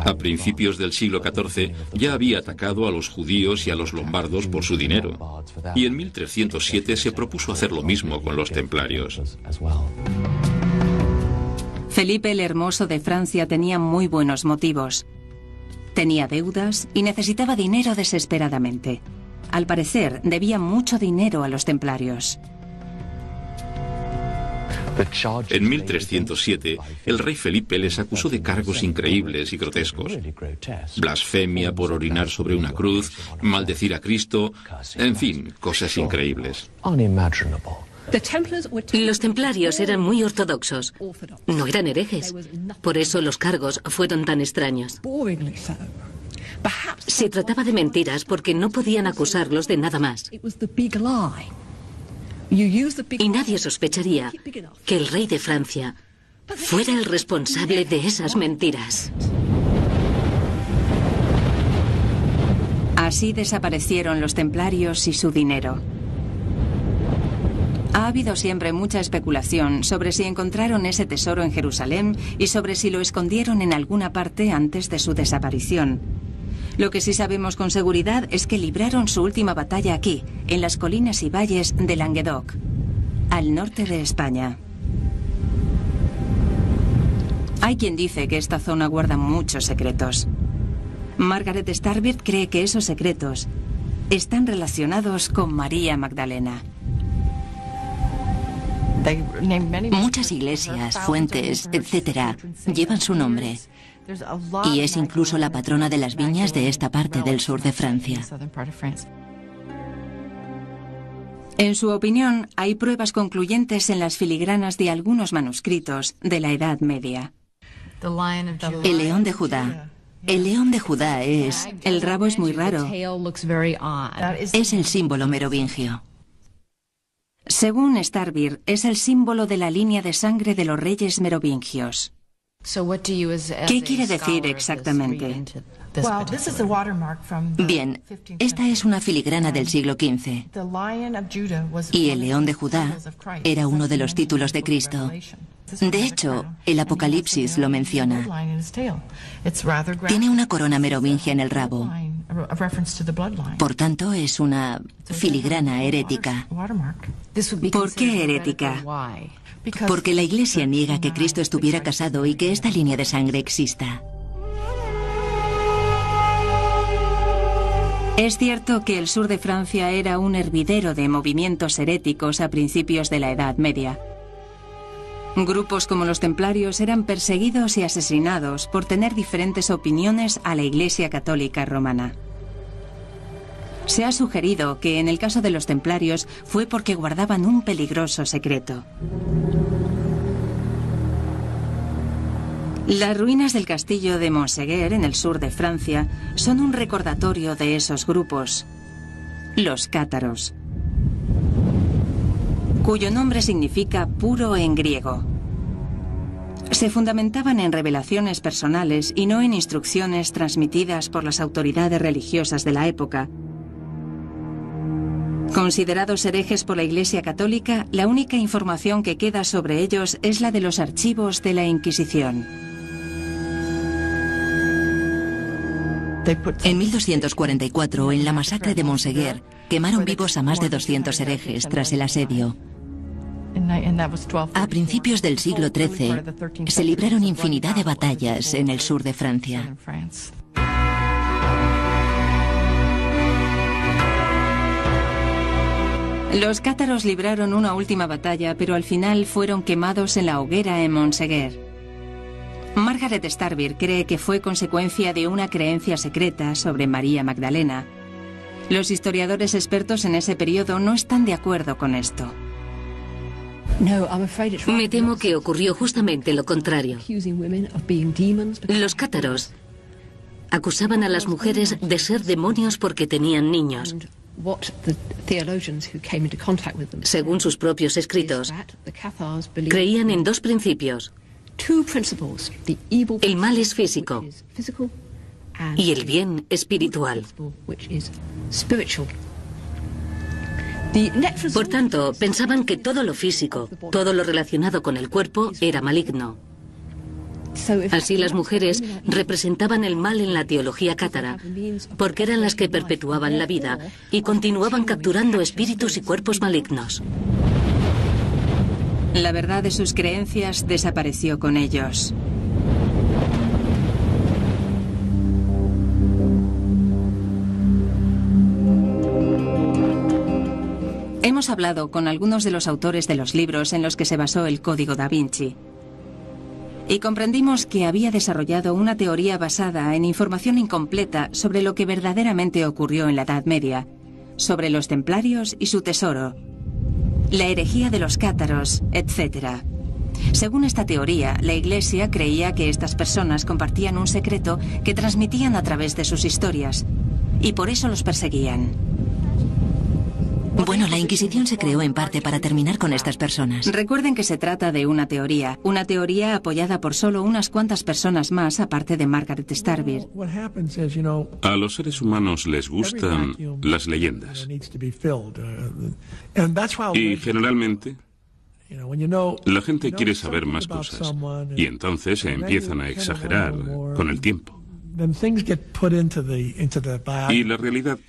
A principios del siglo XIV ya había atacado a los judíos y a los lombardos por su dinero. Y en 1307 se propuso hacer lo mismo con los templarios. Felipe el Hermoso de Francia tenía muy buenos motivos. Tenía deudas y necesitaba dinero desesperadamente. Al parecer, debía mucho dinero a los templarios. En 1307, el rey Felipe les acusó de cargos increíbles y grotescos. Blasfemia por orinar sobre una cruz, maldecir a Cristo, en fin, cosas increíbles. Los templarios eran muy ortodoxos. No eran herejes. Por eso los cargos fueron tan extraños. Se trataba de mentiras porque no podían acusarlos de nada más. Y nadie sospecharía que el rey de Francia fuera el responsable de esas mentiras. Así desaparecieron los templarios y su dinero. Ha habido siempre mucha especulación sobre si encontraron ese tesoro en Jerusalén y sobre si lo escondieron en alguna parte antes de su desaparición. Lo que sí sabemos con seguridad es que libraron su última batalla aquí, en las colinas y valles de Languedoc, al norte de España. Hay quien dice que esta zona guarda muchos secretos. Margaret Starbird cree que esos secretos están relacionados con María Magdalena. Muchas iglesias, fuentes, etc., llevan su nombre. Y es incluso la patrona de las viñas de esta parte del sur de Francia. En su opinión, hay pruebas concluyentes en las filigranas de algunos manuscritos de la Edad Media. El león de Judá. El león de Judá es... El rabo es muy raro. Es el símbolo merovingio. Según Starbird, es el símbolo de la línea de sangre de los reyes merovingios. ¿Qué quiere decir exactamente? Bien, esta es una filigrana del siglo XV. Y el león de Judá era uno de los títulos de Cristo. De hecho, el Apocalipsis lo menciona. Tiene una corona merovingia en el rabo. Por tanto, es una filigrana herética. ¿Por qué herética? Porque la Iglesia niega que Cristo estuviera casado y que esta línea de sangre exista. Es cierto que el sur de Francia era un hervidero de movimientos heréticos a principios de la Edad Media. Grupos como los templarios eran perseguidos y asesinados por tener diferentes opiniones a la Iglesia Católica Romana. Se ha sugerido que en el caso de los templarios fue porque guardaban un peligroso secreto. Las ruinas del castillo de Montséguer, en el sur de Francia, son un recordatorio de esos grupos, los cátaros, cuyo nombre significa puro en griego. Se fundamentaban en revelaciones personales y no en instrucciones transmitidas por las autoridades religiosas de la época. Considerados herejes por la Iglesia Católica, la única información que queda sobre ellos es la de los archivos de la Inquisición. En 1244, en la masacre de Montséguer, quemaron vivos a más de 200 herejes tras el asedio. A principios del siglo XIII, se libraron infinidad de batallas en el sur de Francia. Los cátaros libraron una última batalla, pero al final fueron quemados en la hoguera en Montséguer. Margaret Starbird cree que fue consecuencia de una creencia secreta sobre María Magdalena. Los historiadores expertos en ese periodo no están de acuerdo con esto. Me temo que ocurrió justamente lo contrario. Los cátaros acusaban a las mujeres de ser demonios porque tenían niños. Según sus propios escritos, creían en dos principios. El mal es físico y el bien espiritual. Por tanto, pensaban que todo lo físico, todo lo relacionado con el cuerpo, era maligno. Así las mujeres representaban el mal en la teología cátara, porque eran las que perpetuaban la vida y continuaban capturando espíritus y cuerpos malignos. La verdad de sus creencias desapareció con ellos. Hemos hablado con algunos de los autores de los libros en los que se basó el Código da Vinci. Y comprendimos que había desarrollado una teoría basada en información incompleta sobre lo que verdaderamente ocurrió en la Edad Media, sobre los templarios y su tesoro, la herejía de los cátaros, etc. Según esta teoría, la Iglesia creía que estas personas compartían un secreto que transmitían a través de sus historias, y por eso los perseguían. Bueno, la Inquisición se creó en parte para terminar con estas personas. Recuerden que se trata de una teoría apoyada por solo unas cuantas personas más, aparte de Margaret Starbeer. A los seres humanos les gustan las leyendas. Y generalmente la gente quiere saber más cosas. Y entonces se empiezan a exagerar con el tiempo. Y la realidad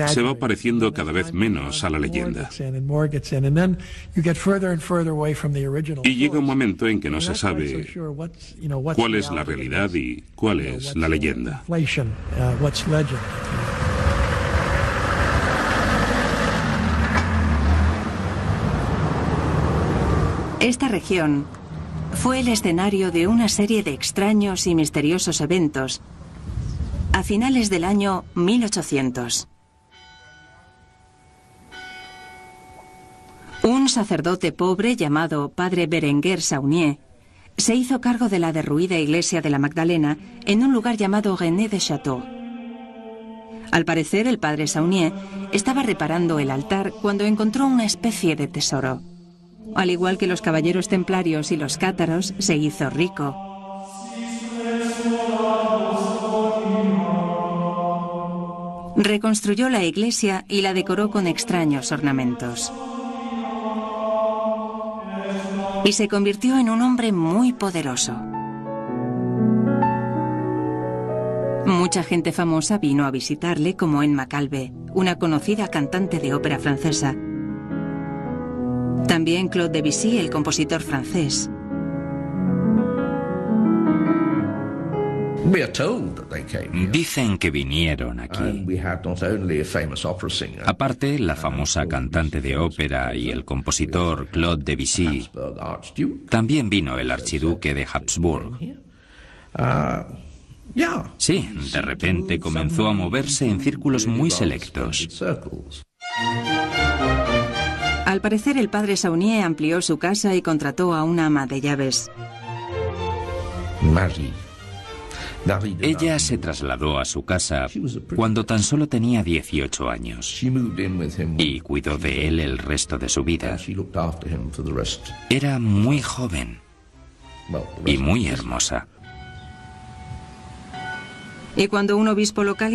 se va pareciendo cada vez menos a la leyenda. Y llega un momento en que no se sabe cuál es la realidad y cuál es la leyenda. Esta región fue el escenario de una serie de extraños y misteriosos eventos a finales del año 1800. Un sacerdote pobre llamado Padre Berenguer Saunier se hizo cargo de la derruida iglesia de la Magdalena en un lugar llamado René de Château. Al parecer, el Padre Saunier estaba reparando el altar cuando encontró una especie de tesoro. Al igual que los caballeros templarios y los cátaros, se hizo rico. Reconstruyó la iglesia y la decoró con extraños ornamentos. Y se convirtió en un hombre muy poderoso. Mucha gente famosa vino a visitarle, como Emma Calvé, una conocida cantante de ópera francesa. También Claude Debussy, el compositor francés. Dicen que vinieron aquí. Aparte, la famosa cantante de ópera y el compositor Claude Debussy, también vino el archiduque de Habsburg. Sí, de repente comenzó a moverse en círculos muy selectos. Al parecer, el Padre Saunier amplió su casa y contrató a una ama de llaves. Ella se trasladó a su casa cuando tan solo tenía 18 años y cuidó de él el resto de su vida. Era muy joven y muy hermosa. Y cuando un obispo local